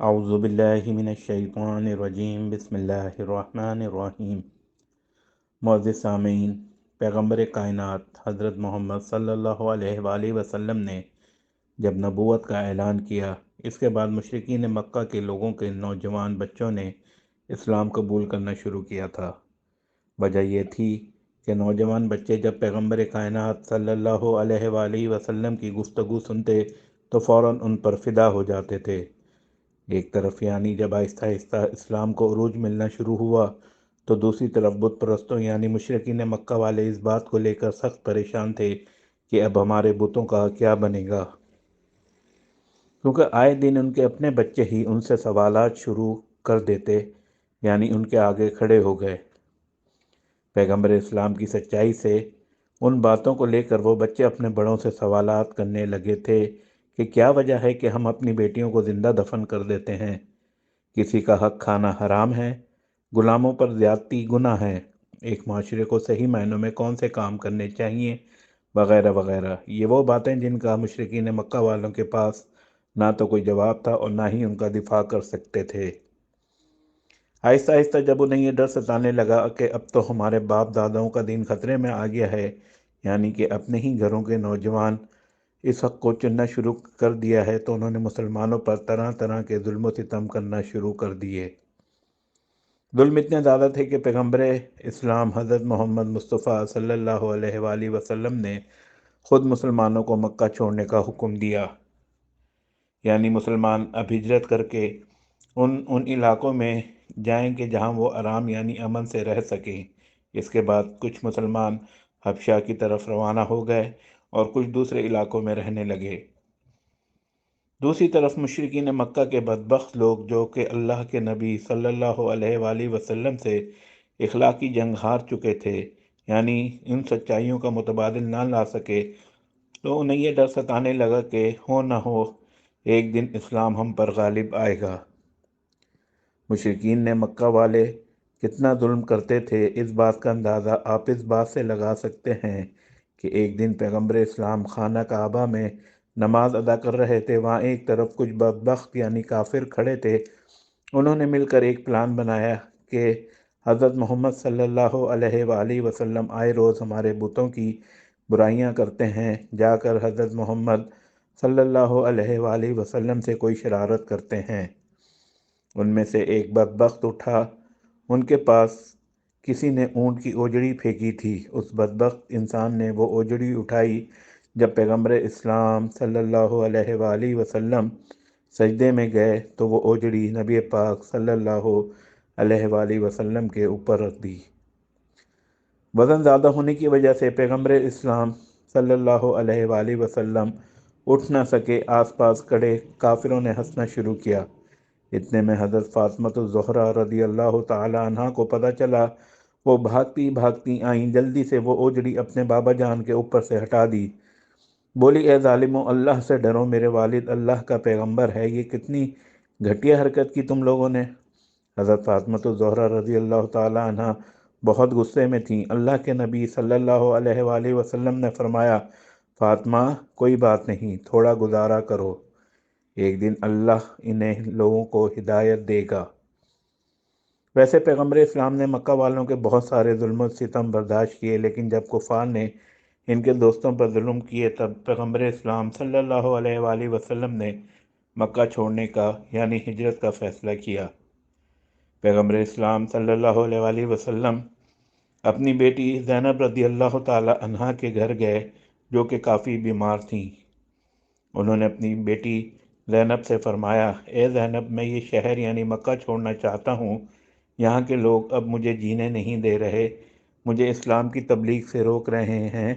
اعوذ باللہ من الشیطان الرجیم، بسم اللہ الرحمن الرحیم۔ معزز سامعین، پیغمبر کائنات حضرت محمد صلی اللہ علیہ وآلہ وسلم نے جب نبوت کا اعلان کیا، اس کے بعد مشرکین مکہ کے لوگوں کے نوجوان بچوں نے اسلام قبول کرنا شروع کیا تھا۔ وجہ یہ تھی کہ نوجوان بچے جب پیغمبر کائنات صلی اللہ علیہ وآلہ وسلم کی گفتگو سنتے تو فوراً ان پر فدا ہو جاتے تھے۔ ایک طرف یعنی جب آہستہ آہستہ اسلام کو عروج ملنا شروع ہوا تو دوسری طرف بت پرستوں یعنی مشرکین مکہ والے اس بات کو لے کر سخت پریشان تھے کہ اب ہمارے بتوں کا کیا بنے گا، کیونکہ آئے دن ان کے اپنے بچے ہی ان سے سوالات شروع کر دیتے، یعنی ان کے آگے کھڑے ہو گئے۔ پیغمبر اسلام کی سچائی سے ان باتوں کو لے کر وہ بچے اپنے بڑوں سے سوالات کرنے لگے تھے کہ کیا وجہ ہے کہ ہم اپنی بیٹیوں کو زندہ دفن کر دیتے ہیں، کسی کا حق کھانا حرام ہے، غلاموں پر زیادتی گناہ ہے، ایک معاشرے کو صحیح معنوں میں کون سے کام کرنے چاہیے، وغیرہ وغیرہ۔ یہ وہ باتیں جن کا مشرکین مکہ والوں کے پاس نہ تو کوئی جواب تھا اور نہ ہی ان کا دفاع کر سکتے تھے۔ آہستہ آہستہ جب انہیں یہ ڈر ستانے لگا کہ اب تو ہمارے باپ داداؤں کا دین خطرے میں آ گیا ہے، یعنی کہ اپنے ہی گھروں کے نوجوان اس حق کو چننا شروع کر دیا ہے، تو انہوں نے مسلمانوں پر طرح طرح کے ظلم و ستم کرنا شروع کر دیے۔ ظلم اتنے زیادہ تھے کہ پیغمبر اسلام حضرت محمد مصطفیٰ صلی اللہ علیہ وآلہ وسلم نے خود مسلمانوں کو مکہ چھوڑنے کا حکم دیا، یعنی مسلمان اب ہجرت کر کے ان علاقوں میں جائیں کہ جہاں وہ آرام یعنی امن سے رہ سکیں۔ اس کے بعد کچھ مسلمان حبشہ کی طرف روانہ ہو گئے اور کچھ دوسرے علاقوں میں رہنے لگے۔ دوسری طرف مشرکین مکہ کے بدبخت لوگ جو کہ اللہ کے نبی صلی اللہ علیہ وآلہ وسلم سے اخلاقی جنگ ہار چکے تھے، یعنی ان سچائیوں کا متبادل نہ لا سکے، تو انہیں یہ ڈر ستانے لگا کہ ہو نہ ہو ایک دن اسلام ہم پر غالب آئے گا۔ مشرکین نے مکہ والے کتنا ظلم کرتے تھے، اس بات کا اندازہ آپ اس بات سے لگا سکتے ہیں کہ ایک دن پیغمبر اسلام خانہ کعبہ میں نماز ادا کر رہے تھے۔ وہاں ایک طرف کچھ بدبخت یعنی کافر کھڑے تھے۔ انہوں نے مل کر ایک پلان بنایا کہ حضرت محمد صلی اللہ علیہ وآلہ وسلم آئے روز ہمارے بتوں کی برائیاں کرتے ہیں، جا کر حضرت محمد صلی اللہ علیہ وآلہ وسلم سے کوئی شرارت کرتے ہیں۔ ان میں سے ایک بدبخت اٹھا، ان کے پاس کسی نے اونٹ کی اوجڑی پھینکی تھی، اس بدبخت انسان نے وہ اوجڑی اٹھائی۔ جب پیغمبر اسلام صلی اللہ علیہ وآلہ وسلم سجدے میں گئے تو وہ اوجڑی نبی پاک صلی اللہ علیہ وآلہ وسلم کے اوپر رکھ دی۔ وزن زیادہ ہونے کی وجہ سے پیغمبر اسلام صلی اللہ علیہ وآلہ وسلم اٹھ نہ سکے۔ آس پاس کھڑے کافروں نے ہنسنا شروع کیا۔ اتنے میں حضرت فاطمہ الزہرا رضی اللہ تعالی عنہا کو پتہ چلا، وہ بھاگتی بھاگتی آئیں، جلدی سے وہ اوجڑی اپنے بابا جان کے اوپر سے ہٹا دی۔ بولی، اے ظالموں، اللہ سے ڈرو، میرے والد اللہ کا پیغمبر ہے، یہ کتنی گھٹیا حرکت کی تم لوگوں نے۔ حضرت فاطمہ الزہرا رضی اللہ تعالی عنہا بہت غصے میں تھیں۔ اللہ کے نبی صلی اللہ علیہ وآلہ وسلم نے فرمایا، فاطمہ کوئی بات نہیں، تھوڑا گزارا کرو، ایک دن اللہ انہیں لوگوں کو ہدایت دے گا۔ ویسے پیغمبر اسلام نے مکہ والوں کے بہت سارے ظلم و ستم برداشت کیے، لیکن جب کفار نے ان کے دوستوں پر ظلم کیے تب پیغمبر اسلام صلی اللہ علیہ وآلہ وسلم نے مکہ چھوڑنے کا یعنی ہجرت کا فیصلہ کیا۔ پیغمبر اسلام صلی اللہ علیہ وآلہ وسلم اپنی بیٹی زینب رضی اللہ تعالی عنہا کے گھر گئے، جو کہ کافی بیمار تھیں۔ انہوں نے اپنی بیٹی زینب سے فرمایا، اے زینب، میں یہ شہر یعنی مکہ چھوڑنا چاہتا ہوں، یہاں کے لوگ اب مجھے جینے نہیں دے رہے، مجھے اسلام کی تبلیغ سے روک رہے ہیں۔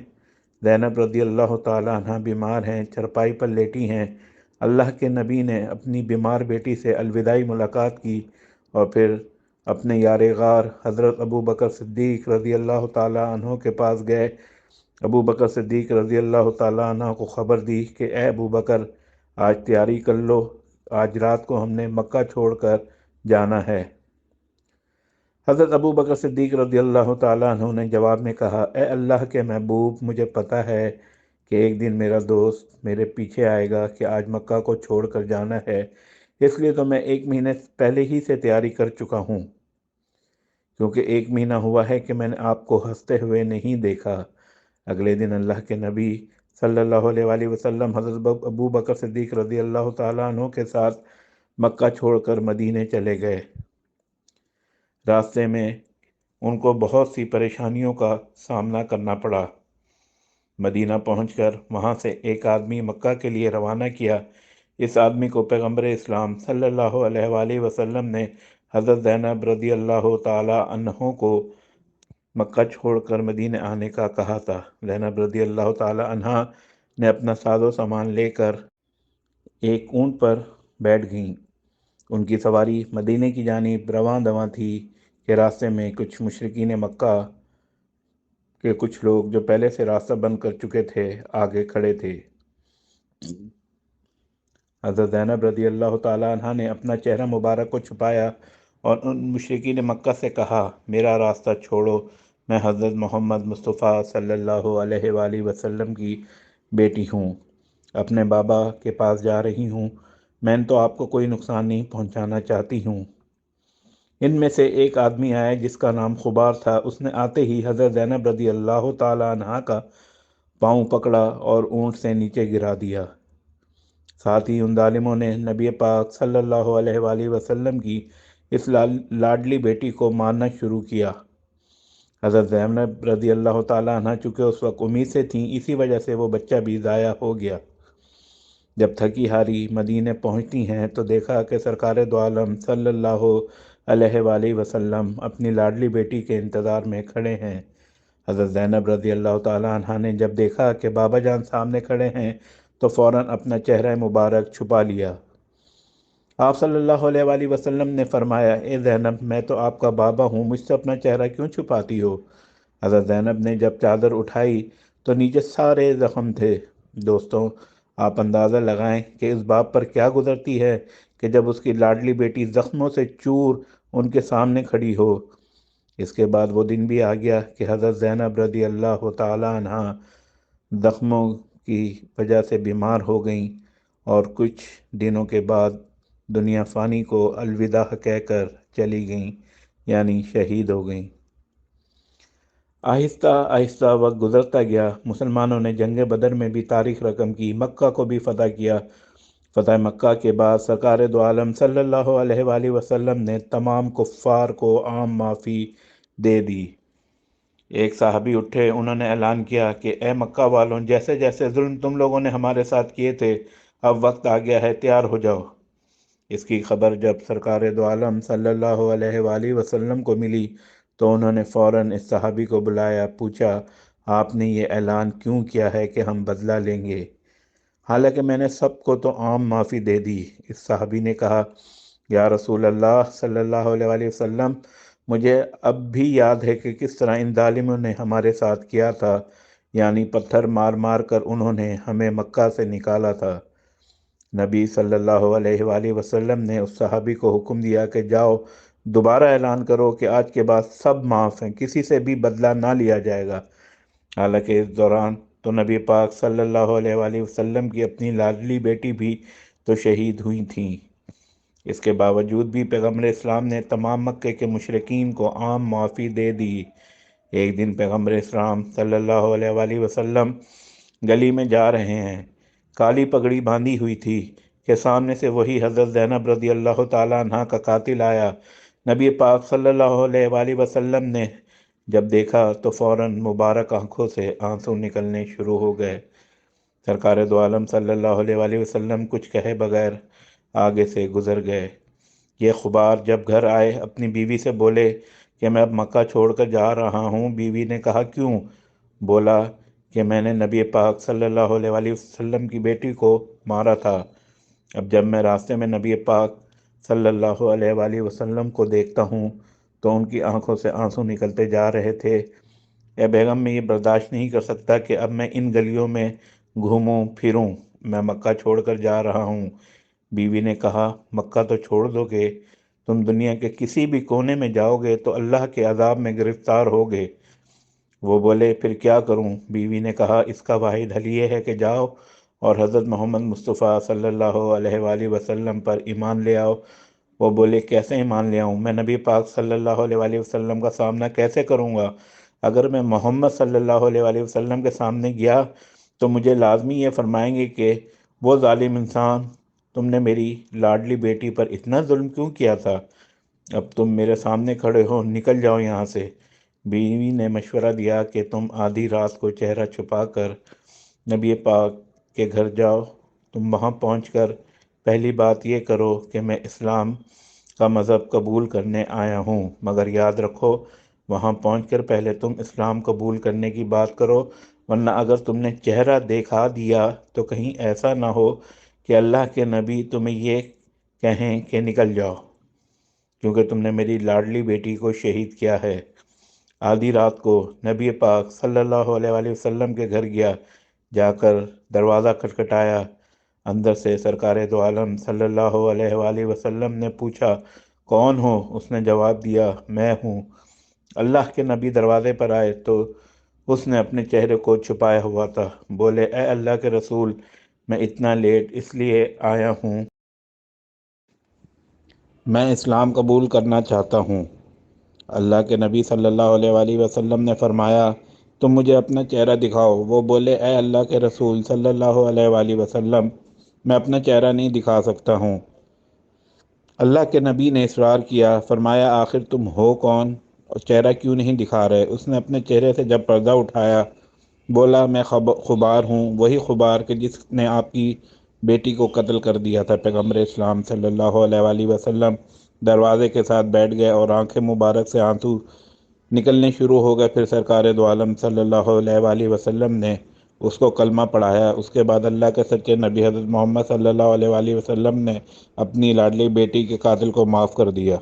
زینب رضی اللہ تعالی عنہ بیمار ہیں، چرپائی پر لیٹی ہیں۔ اللہ کے نبی نے اپنی بیمار بیٹی سے الوداعی ملاقات کی اور پھر اپنے یار غار حضرت ابو بکر صدیق رضی اللہ تعالی عنہ کے پاس گئے۔ ابو بکر صدیق رضی اللہ تعالی عنہ کو خبر دی کہ اے ابو بکر، آج تیاری کر لو، آج رات کو ہم نے مکہ چھوڑ کر جانا ہے۔ حضرت ابو بکر صدیق رضی اللہ تعالیٰ عنہ نے جواب میں کہا، اے اللہ کے محبوب، مجھے پتہ ہے کہ ایک دن میرا دوست میرے پیچھے آئے گا کہ آج مکہ کو چھوڑ کر جانا ہے، اس لیے تو میں 1 مہینے پہلے ہی سے تیاری کر چکا ہوں، کیونکہ 1 مہینہ ہوا ہے کہ میں نے آپ کو ہنستے ہوئے نہیں دیکھا۔ اگلے دن اللہ کے نبی صلی اللہ علیہ وآلہ وسلم حضرت ابو بکر صدیق رضی اللہ تعالیٰ عنہ کے ساتھ مکہ چھوڑ کر مدینے چلے گئے۔ راستے میں ان کو بہت سی پریشانیوں کا سامنا کرنا پڑا۔ مدینہ پہنچ کر وہاں سے ایک آدمی مکہ کے لیے روانہ کیا۔ اس آدمی کو پیغمبر اسلام صلی اللہ علیہ وآلہ وسلم نے حضرت زینب رضی اللہ تعالی عنہ کو مکہ چھوڑ کر مدینہ آنے کا کہا تھا۔ زینب رضی اللہ تعالی عنہ نے اپنا ساز و سامان لے کر ایک اونٹ پر بیٹھ گئیں۔ ان کی سواری مدینے کی جانب رواں دواں تھی کہ راستے میں کچھ مشرکین مکہ کہ کچھ لوگ جو پہلے سے راستہ بند کر چکے تھے آگے کھڑے تھے۔ حضرت زینب رضی اللہ تعالیٰ عنہ نے اپنا چہرہ مبارک کو چھپایا اور ان مشرکین مکہ سے کہا، میرا راستہ چھوڑو، میں حضرت محمد مصطفیٰ صلی اللہ علیہ وآلہ وسلم کی بیٹی ہوں، اپنے بابا کے پاس جا رہی ہوں، میں تو آپ کو کوئی نقصان نہیں پہنچانا چاہتی ہوں۔ ان میں سے ایک آدمی آیا جس کا نام خبار تھا۔ اس نے آتے ہی حضرت زینب رضی اللہ تعالیٰ عنہ کا پاؤں پکڑا اور اونٹ سے نیچے گرا دیا۔ ساتھ ہی ان ظالموں نے نبی پاک صلی اللہ علیہ وآلہ وسلم کی اس لاڈلی بیٹی کو مارنا شروع کیا۔ حضرت زینب رضی اللہ تعالیٰ عنہ چونکہ اس وقت امید سے تھیں، اسی وجہ سے وہ بچہ بھی ضائع ہو گیا۔ جب تھکی ہاری مدینے پہنچتی ہیں تو دیکھا کہ سرکار دو عالم صلی اللہ علیہ وآلہ وسلم اپنی لاڈلی بیٹی کے انتظار میں کھڑے ہیں۔ حضرت زینب رضی اللہ تعالیٰ عنہ نے جب دیکھا کہ بابا جان سامنے کھڑے ہیں تو فوراً اپنا چہرہ مبارک چھپا لیا۔ آپ صلی اللہ علیہ وآلہ وسلم نے فرمایا، اے زینب، میں تو آپ کا بابا ہوں، مجھ سے اپنا چہرہ کیوں چھپاتی ہو؟ حضرت زینب نے جب چادر اٹھائی تو نیچے سارے زخم تھے۔ دوستوں، آپ اندازہ لگائیں کہ اس باپ پر کیا گزرتی ہے کہ جب اس کی لاڈلی بیٹی زخموں سے چور ان کے سامنے کھڑی ہو۔ اس کے بعد وہ دن بھی آ گیا کہ حضرت زینب رضی اللہ تعالیٰ عنہ زخموں کی وجہ سے بیمار ہو گئیں اور کچھ دنوں کے بعد دنیا فانی کو الوداع کہہ کر چلی گئیں، یعنی شہید ہو گئیں۔ آہستہ آہستہ وقت گزرتا گیا۔ مسلمانوں نے جنگ بدر میں بھی تاریخ رقم کی، مکہ کو بھی فتح کیا۔ فتح مکہ کے بعد سرکار دو عالم صلی اللہ علیہ وآلہ وسلم نے تمام کفار کو عام معافی دے دی۔ ایک صحابی اٹھے، انہوں نے اعلان کیا کہ اے مکہ والوں، جیسے جیسے ظلم تم لوگوں نے ہمارے ساتھ کیے تھے، اب وقت آ گیا ہے، تیار ہو جاؤ۔ اس کی خبر جب سرکار دو عالم صلی اللہ علیہ وآلہ وسلم کو ملی تو انہوں نے فوراً اس صحابی کو بلایا، پوچھا، آپ نے یہ اعلان کیوں کیا ہے کہ ہم بدلہ لیں گے، حالانکہ میں نے سب کو تو عام معافی دے دی؟ اس صحابی نے کہا، یا رسول اللہ صلی اللہ علیہ وآلہ وسلم، مجھے اب بھی یاد ہے کہ کس طرح ان ظالموں نے ہمارے ساتھ کیا تھا، یعنی پتھر مار مار کر انہوں نے ہمیں مکہ سے نکالا تھا۔ نبی صلی اللہ علیہ وآلہ وسلم نے اس صحابی کو حکم دیا کہ جاؤ دوبارہ اعلان کرو کہ آج کے بعد سب معاف ہیں، کسی سے بھی بدلہ نہ لیا جائے گا۔ حالانکہ اس دوران تو نبی پاک صلی اللہ علیہ وآلہ وسلم کی اپنی لاڈلی بیٹی بھی تو شہید ہوئی تھیں۔ اس کے باوجود بھی پیغمبر اسلام نے تمام مکے کے مشرکین کو عام معافی دے دی۔ ایک دن پیغمبر اسلام صلی اللہ علیہ وآلہ وسلم گلی میں جا رہے ہیں، کالی پگڑی باندھی ہوئی تھی کہ سامنے سے وہی حضرت زینب رضی اللہ تعالیٰ عنہ کا قاتل آیا۔ نبی پاک صلی اللہ علیہ وآلہ وسلم نے جب دیکھا تو فوراً مبارک آنکھوں سے آنسو نکلنے شروع ہو گئے۔ سرکار دو عالم صلی اللہ علیہ وآلہ وسلم کچھ کہے بغیر آگے سے گزر گئے۔ یہ خبار جب گھر آئے اپنی بیوی سے بولے کہ میں اب مکہ چھوڑ کر جا رہا ہوں۔ بیوی نے کہا، کیوں؟ بولا کہ میں نے نبی پاک صلی اللہ علیہ وآلہ وسلم کی بیٹی کو مارا تھا۔ اب جب میں راستے میں نبی پاک صلی اللہ علیہ وآلہ وسلم کو دیکھتا ہوں تو ان کی آنکھوں سے آنسو نکلتے جا رہے تھے۔ اے بیگم، میں یہ برداشت نہیں کر سکتا کہ اب میں ان گلیوں میں گھوموں پھروں، میں مکہ چھوڑ کر جا رہا ہوں۔ بیوی نے کہا، مکہ تو چھوڑ دو گے، تم دنیا کے کسی بھی کونے میں جاؤ گے تو اللہ کے عذاب میں گرفتار ہوگے۔ وہ بولے، پھر کیا کروں؟ بیوی نے کہا، اس کا واحد حل یہ ہے کہ جاؤ اور حضرت محمد مصطفیٰ صلی اللہ علیہ وآلہ وسلم پر ایمان لے آؤ۔ وہ بولے کیسے ایمان لے آؤں؟ میں نبی پاک صلی اللہ علیہ وآلہ وسلم کا سامنا کیسے کروں گا؟ اگر میں محمد صلی اللہ علیہ وآلہ وسلم کے سامنے گیا تو مجھے لازمی یہ فرمائیں گے کہ وہ ظالم انسان، تم نے میری لاڈلی بیٹی پر اتنا ظلم کیوں کیا تھا؟ اب تم میرے سامنے کھڑے ہو، نکل جاؤ یہاں سے۔ بیوی نے مشورہ دیا کہ تم آدھی رات کو چہرہ چھپا کر نبی پاک کے گھر جاؤ۔ تم وہاں پہنچ کر پہلی بات یہ کرو کہ میں اسلام کا مذہب قبول کرنے آیا ہوں، مگر یاد رکھو وہاں پہنچ کر پہلے تم اسلام قبول کرنے کی بات کرو، ورنہ اگر تم نے چہرہ دکھا دیا تو کہیں ایسا نہ ہو کہ اللہ کے نبی تمہیں یہ کہیں کہ نکل جاؤ، کیونکہ تم نے میری لاڈلی بیٹی کو شہید کیا ہے۔ آدھی رات کو نبی پاک صلی اللہ علیہ وآلہ وسلم کے گھر گیا، جا کر دروازہ کھٹکھٹایا۔ اندر سے سرکار دو عالم صلی اللہ علیہ وآلہ وسلم نے پوچھا کون ہو؟ اس نے جواب دیا میں ہوں۔ اللہ کے نبی دروازے پر آئے تو اس نے اپنے چہرے کو چھپایا ہوا تھا۔ بولے اے اللہ کے رسول، میں اتنا لیٹ اس لیے آیا ہوں، میں اسلام قبول کرنا چاہتا ہوں۔ اللہ کے نبی صلی اللہ علیہ وآلہ وسلم نے فرمایا تم مجھے اپنا چہرہ دکھاؤ۔ وہ بولے اے اللہ کے رسول صلی اللہ علیہ وآلہ وسلم، میں اپنا چہرہ نہیں دکھا سکتا ہوں۔ اللہ کے نبی نے اصرار کیا، فرمایا آخر تم ہو کون اور چہرہ کیوں نہیں دکھا رہے؟ اس نے اپنے چہرے سے جب پردہ اٹھایا، بولا میں خبار ہوں، وہی خبار کہ جس نے آپ کی بیٹی کو قتل کر دیا تھا۔ پیغمبر اسلام صلی اللہ علیہ وآلہ وسلم دروازے کے ساتھ بیٹھ گئے اور آنکھیں مبارک سے آنسو نکلنے شروع ہو گئے۔ پھر سرکار دو عالم صلی اللہ علیہ وآلہ وسلم نے اس کو کلمہ پڑھایا۔ اس کے بعد اللہ کے سچے نبی حضرت محمد صلی اللہ علیہ وآلہ وسلم نے اپنی لاڈلی بیٹی کے قاتل کو معاف کر دیا۔